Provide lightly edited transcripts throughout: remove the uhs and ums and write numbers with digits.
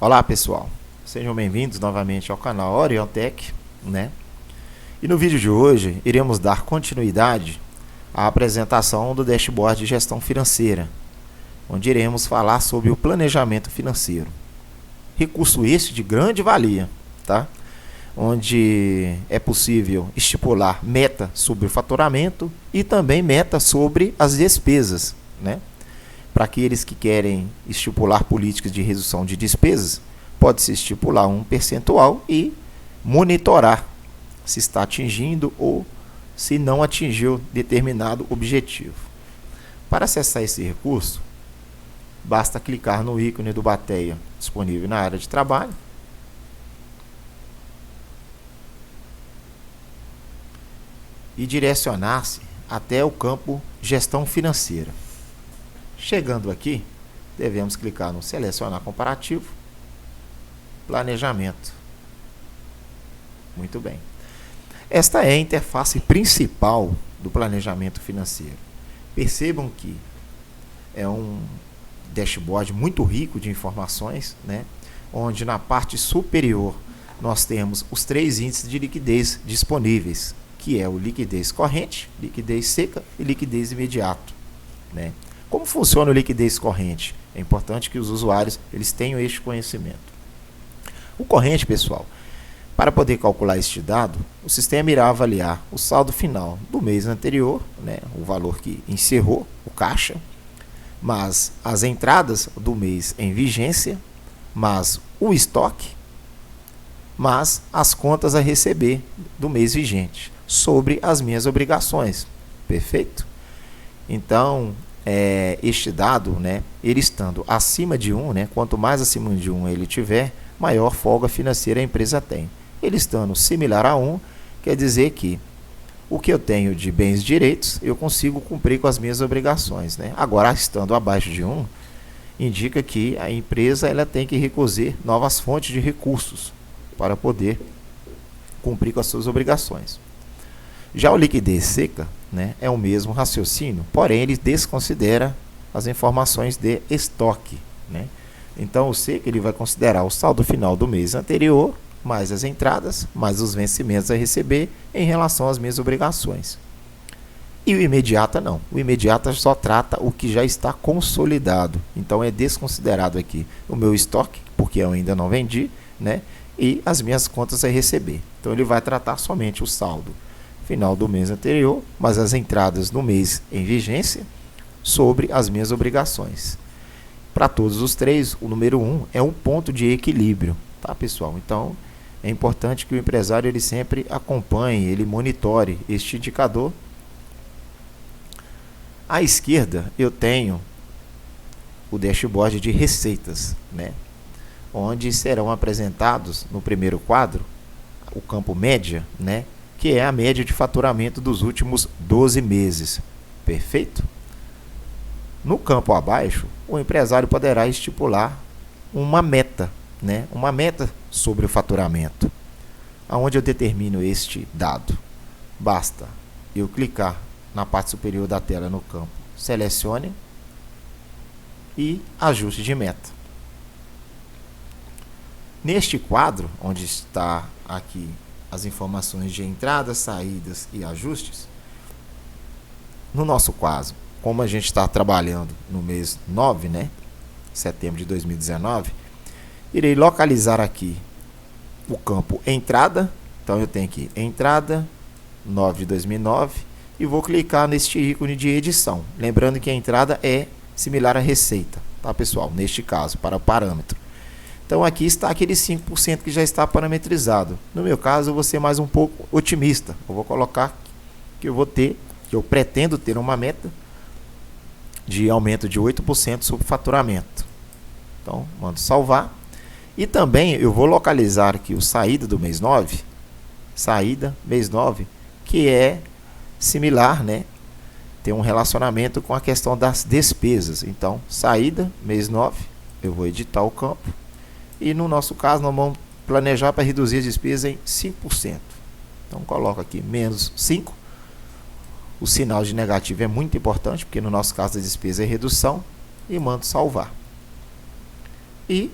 Olá pessoal, sejam bem-vindos novamente ao canal Oriontech, né? E no vídeo de hoje iremos dar continuidade à apresentação do dashboard de gestão financeira, onde iremos falar sobre o planejamento financeiro. Recurso este de grande valia, tá? Onde é possível estipular meta sobre o faturamento e também meta sobre as despesas, né? Para aqueles que querem estipular políticas de redução de despesas, pode-se estipular um percentual e monitorar se está atingindo ou se não atingiu determinado objetivo. Para acessar esse recurso, basta clicar no ícone do Bateia disponível na área de trabalho e direcionar-se até o campo Gestão Financeira. Chegando aqui, devemos clicar no Selecionar Comparativo, Planejamento. Muito bem. Esta é a interface principal do planejamento financeiro. Percebam que é um dashboard muito rico de informações, né? Onde na parte superior nós temos os 3 índices de liquidez disponíveis, que é o liquidez corrente, liquidez seca e liquidez imediato, né? Como funciona o liquidez corrente? É importante que os usuários eles tenham este conhecimento. O corrente, pessoal, para poder calcular este dado, o sistema irá avaliar o saldo final do mês anterior, né, o valor que encerrou o caixa, mas as entradas do mês em vigência, mas o estoque, mas as contas a receber do mês vigente, sobre as minhas obrigações. Perfeito? Então, este dado, né, ele estando acima de 1, né, quanto mais acima de 1 ele tiver, maior folga financeira a empresa tem. Ele estando similar a 1, quer dizer que o que eu tenho de bens e direitos, eu consigo cumprir com as minhas obrigações, né? Agora, estando abaixo de 1, indica que a empresa ela tem que recolher novas fontes de recursos para poder cumprir com as suas obrigações. Já o liquidez seca, né, é o mesmo raciocínio, porém ele desconsidera as informações de estoque, né? Então o seca ele vai considerar o saldo final do mês anterior, mais as entradas, mais os vencimentos a receber em relação às minhas obrigações. E o imediata não. O imediata só trata o que já está consolidado. Então é desconsiderado aqui o meu estoque, porque eu ainda não vendi, né? E as minhas contas a receber. Então ele vai tratar somente o saldo final do mês anterior, mas as entradas no mês em vigência sobre as minhas obrigações. Para todos os três, o número 1 é um ponto de equilíbrio, tá, pessoal? Então, é importante que o empresário ele sempre acompanhe, ele monitore este indicador. À esquerda, eu tenho o dashboard de receitas, né? Onde serão apresentados no primeiro quadro o campo média, né? Que é a média de faturamento dos últimos 12 meses. Perfeito? No campo abaixo, o empresário poderá estipular uma meta, né? Uma meta sobre o faturamento. Aonde eu determino este dado? Basta eu clicar na parte superior da tela no campo Selecione e Ajuste de meta. Neste quadro, onde está aqui as informações de entradas, saídas e ajustes, no nosso caso, como a gente está trabalhando no mês 9, né, setembro de 2019, irei localizar aqui o campo entrada. Então eu tenho aqui entrada 9 de 2009 e vou clicar neste ícone de edição. Lembrando que a entrada é similar à receita, tá, pessoal? Neste caso, para o parâmetro. Então aqui está aquele 5% que já está parametrizado. No meu caso, eu vou ser mais um pouco otimista. Eu vou colocar que eu pretendo ter uma meta de aumento de 8% sobre o faturamento. Então, mando salvar. E também eu vou localizar aqui o saída do mês 9, saída mês 9, que é similar, né? Tem um relacionamento com a questão das despesas. Então, saída mês 9, eu vou editar o campo. E no nosso caso, nós vamos planejar para reduzir as despesas em 5%. Então, coloco aqui menos 5%. O sinal de negativo é muito importante, porque no nosso caso a despesa é redução. E mando salvar. E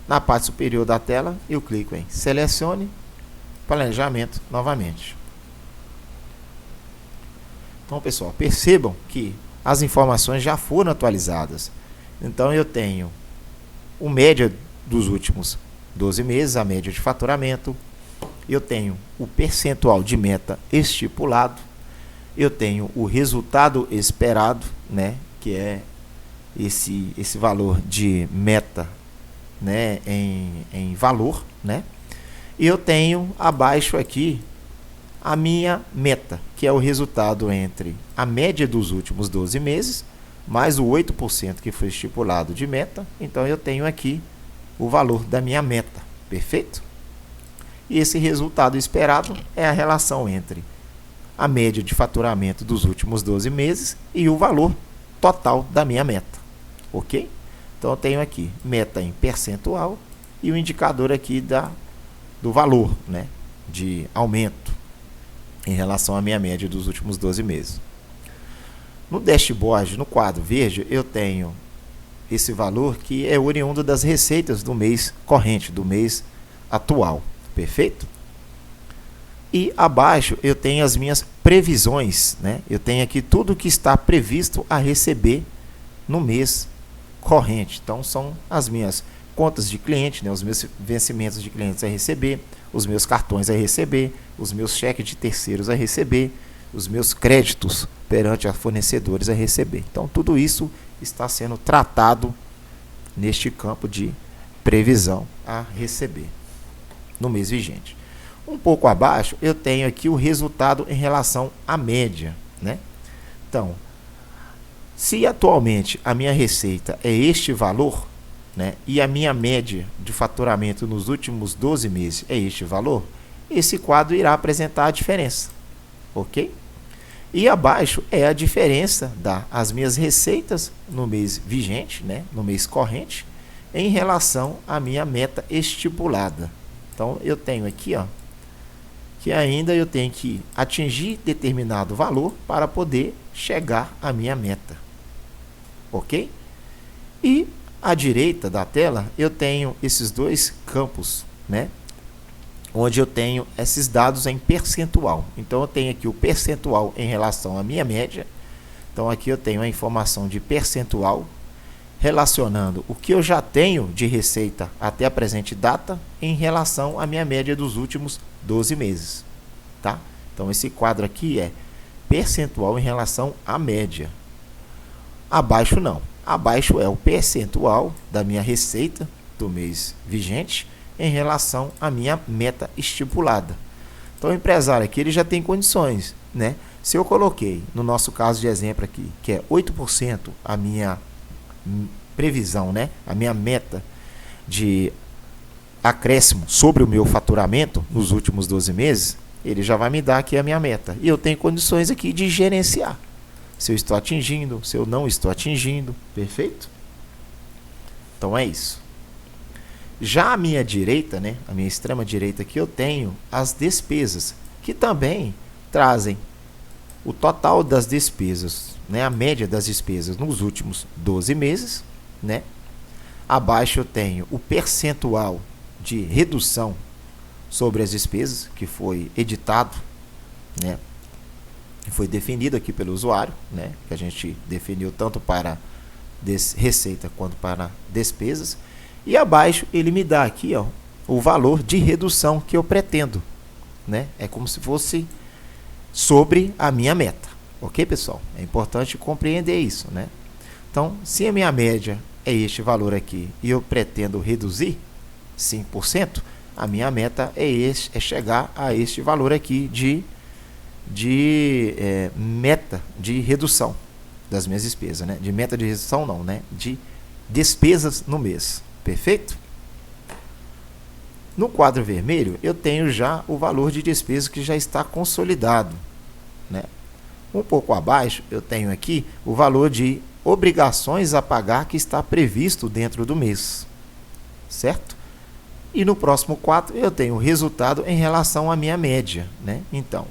Na parte superior da tela, eu clico em Selecione Planejamento novamente. Então, pessoal, percebam que as informações já foram atualizadas. Então, eu tenho o média dos últimos 12 meses, a média de faturamento, eu tenho o percentual de meta estipulado, eu tenho o resultado esperado, né, que é esse valor de meta, né, em valor, né, e eu tenho abaixo aqui a minha meta, que é o resultado entre a média dos últimos 12 meses, mais o 8% que foi estipulado de meta. Então, eu tenho aqui o valor da minha meta, perfeito? E esse resultado esperado é a relação entre a média de faturamento dos últimos 12 meses e o valor total da minha meta, ok? Então, eu tenho aqui meta em percentual e o indicador aqui do valor, né, de aumento em relação à minha média dos últimos 12 meses. No dashboard, no quadro verde, eu tenho esse valor que é oriundo das receitas do mês corrente, do mês atual, perfeito? E abaixo eu tenho as minhas previsões, né? Eu tenho aqui tudo que está previsto a receber no mês corrente. Então, são as minhas contas de cliente, né? Os meus vencimentos de clientes a receber, os meus cartões a receber, os meus cheques de terceiros a receber, os meus créditos perante a fornecedores a receber. Então, tudo isso está sendo tratado neste campo de previsão a receber no mês vigente. Um pouco abaixo, eu tenho aqui o resultado em relação à média, né? Então, se atualmente a minha receita é este valor, né, e a minha média de faturamento nos últimos 12 meses é este valor, esse quadro irá apresentar a diferença, ok? E abaixo é a diferença das minhas receitas no mês vigente, né, no mês corrente, em relação à minha meta estipulada. Então, eu tenho aqui, ó, que ainda eu tenho que atingir determinado valor para poder chegar à minha meta, ok? E à direita da tela, eu tenho esses dois campos, né, onde eu tenho esses dados em percentual. Então, eu tenho aqui o percentual em relação à minha média. Então, aqui eu tenho a informação de percentual relacionando o que eu já tenho de receita até a presente data em relação à minha média dos últimos 12 meses. Tá? Então, esse quadro aqui é percentual em relação à média. Abaixo não. Abaixo é o percentual da minha receita do mês vigente em relação à minha meta estipulada. Então, o empresário aqui ele já tem condições, né? Se eu coloquei, no nosso caso de exemplo aqui, que é 8% a minha previsão, né? A minha meta de acréscimo sobre o meu faturamento nos últimos 12 meses, ele já vai me dar aqui a minha meta. E eu tenho condições aqui de gerenciar. Se eu estou atingindo, se eu não estou atingindo, perfeito? Então é isso. Já à minha direita, né, a minha extrema direita aqui, eu tenho as despesas, que também trazem o total das despesas, né, a média das despesas nos últimos 12 meses, né? Abaixo eu tenho o percentual de redução sobre as despesas, que foi editado, né, que foi definido aqui pelo usuário, né, que a gente definiu tanto para receita quanto para despesas. E abaixo ele me dá aqui, ó, o valor de redução que eu pretendo, né? É como se fosse sobre a minha meta, ok, pessoal? É importante compreender isso, né? Então, se a minha média é este valor aqui e eu pretendo reduzir 5%, a minha meta é chegar a este valor aqui de meta de redução das minhas despesas, né? De meta de redução não, né? De despesas no mês. Perfeito? No quadro vermelho, eu tenho já o valor de despesas que já está consolidado, né? Um pouco abaixo, eu tenho aqui o valor de obrigações a pagar que está previsto dentro do mês, certo? E no próximo quadro, eu tenho o resultado em relação à minha média, né? Então,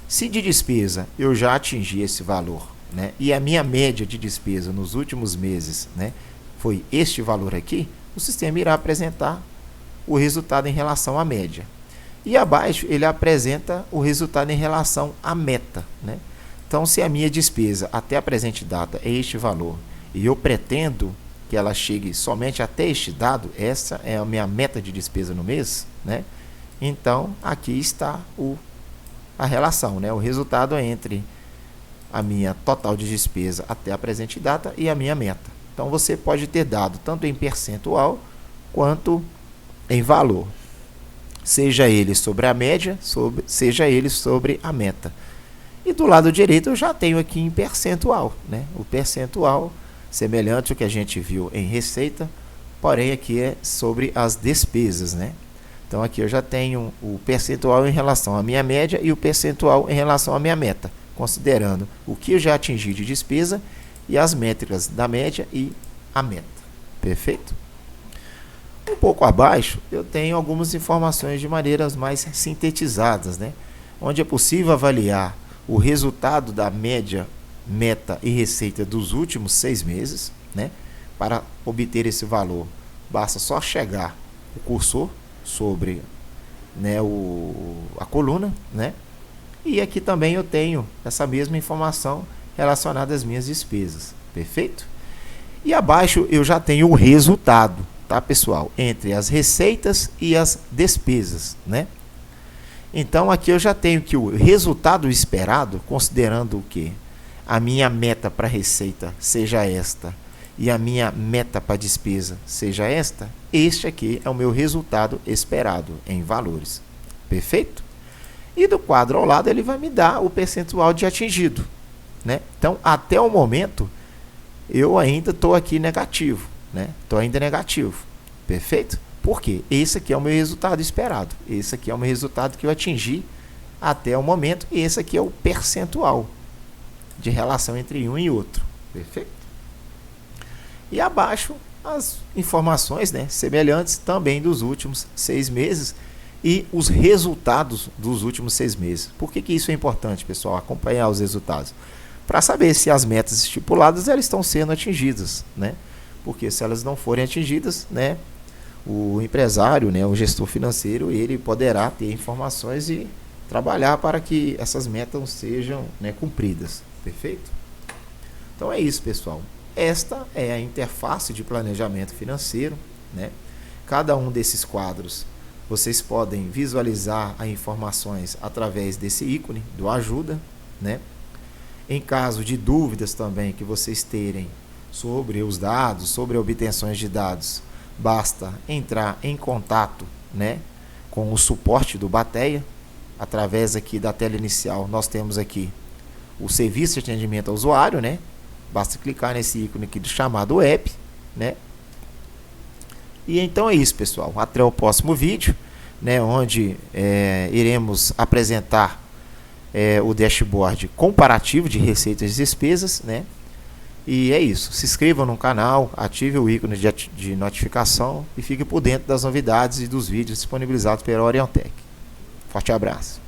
se de despesa eu já atingi esse valor, né, e a minha média de despesa nos últimos meses, né, foi este valor aqui, o sistema irá apresentar o resultado em relação à média. E abaixo ele apresenta o resultado em relação à meta, né? Então, se a minha despesa até a presente data é este valor e eu pretendo que ela chegue somente até este dado, essa é a minha meta de despesa no mês, né? Então, aqui está a relação, né? O resultado é entre a minha total de despesa até a presente data e a minha meta. Então, você pode ter dado tanto em percentual quanto em valor, seja ele sobre a média, seja ele sobre a meta. E do lado direito eu já tenho aqui em percentual, né? O percentual semelhante ao que a gente viu em receita, porém aqui é sobre as despesas, né? Então aqui eu já tenho o percentual em relação à minha média e o percentual em relação à minha meta, considerando o que eu já atingi de despesa e as métricas da média e a meta. Perfeito? Um pouco abaixo eu tenho algumas informações de maneiras mais sintetizadas, né? Onde é possível avaliar o resultado da média, meta e receita dos últimos 6 meses, né? Para obter esse valor, basta só chegar o cursor sobre, né, a coluna, né? E aqui também eu tenho essa mesma informação relacionada às minhas despesas, perfeito? E abaixo eu já tenho o resultado, tá, pessoal? Entre as receitas e as despesas, né? Então, aqui eu já tenho que o resultado esperado, considerando o que? A minha meta para receita seja esta e a minha meta para despesa seja esta, este aqui é o meu resultado esperado em valores. Perfeito? E do quadro ao lado ele vai me dar o percentual de atingido, né? Então, até o momento, eu ainda estou aqui negativo, né? Estou ainda negativo. Perfeito? Por quê? Esse aqui é o meu resultado esperado. Esse aqui é o meu resultado que eu atingi até o momento. E esse aqui é o percentual de relação entre um e outro. Perfeito? E abaixo, as informações, né, semelhantes também dos últimos 6 meses e os resultados dos últimos 6 meses. Por que isso é importante, pessoal? Acompanhar os resultados. Para saber se as metas estipuladas elas estão sendo atingidas, né? Porque se elas não forem atingidas, né, o empresário, né, o gestor financeiro, ele poderá ter informações e trabalhar para que essas metas sejam, né, cumpridas. Perfeito? Então é isso, pessoal. Esta é a interface de planejamento financeiro, né? Cada um desses quadros vocês podem visualizar as informações através desse ícone do ajuda, né? Em caso de dúvidas também que vocês terem sobre os dados, sobre obtenções de dados, basta entrar em contato, né, com o suporte do Bateia. Através aqui da tela inicial, nós temos aqui o serviço de atendimento ao usuário, né? Basta clicar nesse ícone aqui do chamado app, né? E então é isso, pessoal. Até o próximo vídeo, né, onde iremos apresentar o dashboard comparativo de receitas e despesas, né? E é isso. Se inscreva no canal, ative o ícone de notificação e fique por dentro das novidades e dos vídeos disponibilizados pela Orientec. Forte abraço.